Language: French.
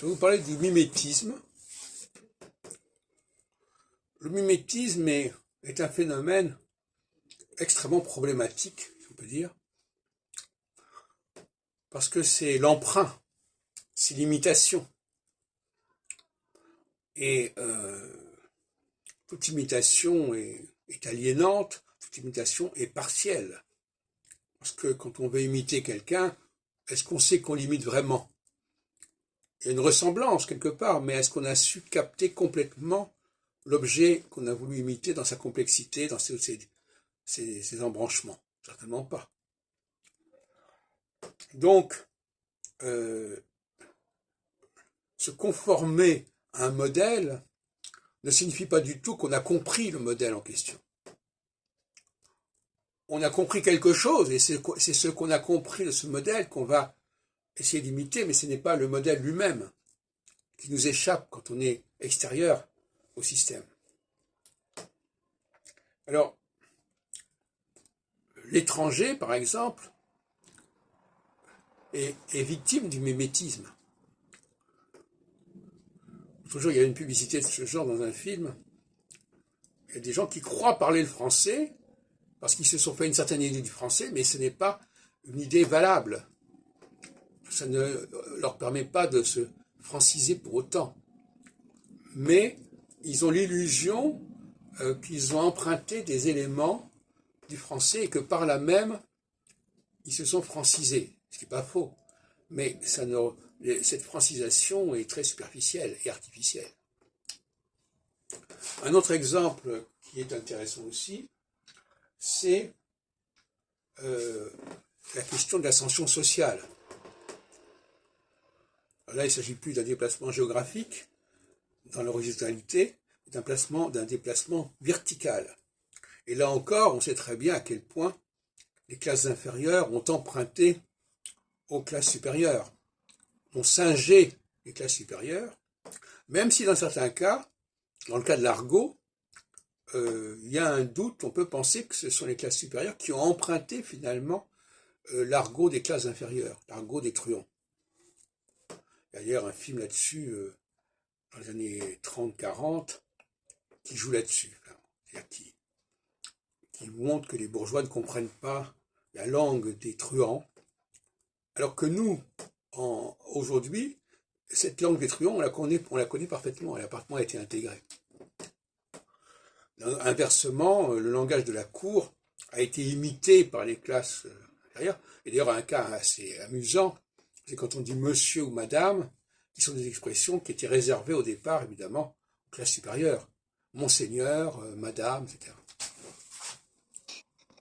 Je vais vous parler du mimétisme. Le mimétisme est un phénomène extrêmement problématique, si on peut dire, parce que c'est l'emprunt, c'est l'imitation. Et toute imitation est aliénante, toute imitation est partielle. Parce que quand on veut imiter quelqu'un, est-ce qu'on sait qu'on l'imite vraiment? Il y a une ressemblance quelque part, mais est-ce qu'on a su capter complètement l'objet qu'on a voulu imiter dans sa complexité, dans ses embranchements? Certainement pas. Donc, se conformer à un modèle ne signifie pas du tout qu'on a compris le modèle en question. On a compris quelque chose, et c'est ce qu'on a compris de ce modèle qu'on va essayer d'imiter, mais ce n'est pas le modèle lui-même qui nous échappe quand on est extérieur au système. Alors, l'étranger, par exemple, est victime du mimétisme. Toujours, il y a une publicité de ce genre dans un film. Il y a des gens qui croient parler le français parce qu'ils se sont fait une certaine idée du français, mais ce n'est pas une idée valable. Ça ne leur permet pas de se franciser pour autant. Mais ils ont l'illusion qu'ils ont emprunté des éléments du français et que par là même, ils se sont francisés. Ce qui n'est pas faux. Mais cette francisation est très superficielle et artificielle. Un autre exemple qui est intéressant aussi, c'est la question de l'ascension sociale. Alors là, il ne s'agit plus d'un déplacement géographique dans l'horizontalité, mais d'un déplacement vertical. Et là encore, on sait très bien à quel point les classes inférieures ont emprunté aux classes supérieures, ont singé les classes supérieures, même si dans certains cas, dans le cas de l'argot, il y a un doute, on peut penser que ce sont les classes supérieures qui ont emprunté finalement l'argot des classes inférieures, l'argot des truands. Il y a d'ailleurs un film là-dessus, dans les années 30-40, qui joue là-dessus, c'est-à-dire qui montre que les bourgeois ne comprennent pas la langue des truands, alors que nous, aujourd'hui, cette langue des truands, on la connaît parfaitement, elle a parfaitement été intégrée. Inversement, le langage de la cour a été imité par les classes inférieures. Et d'ailleurs, un cas assez amusant, c'est quand on dit monsieur ou madame, qui sont des expressions qui étaient réservées au départ, évidemment, aux classes supérieures. Monseigneur, madame, etc.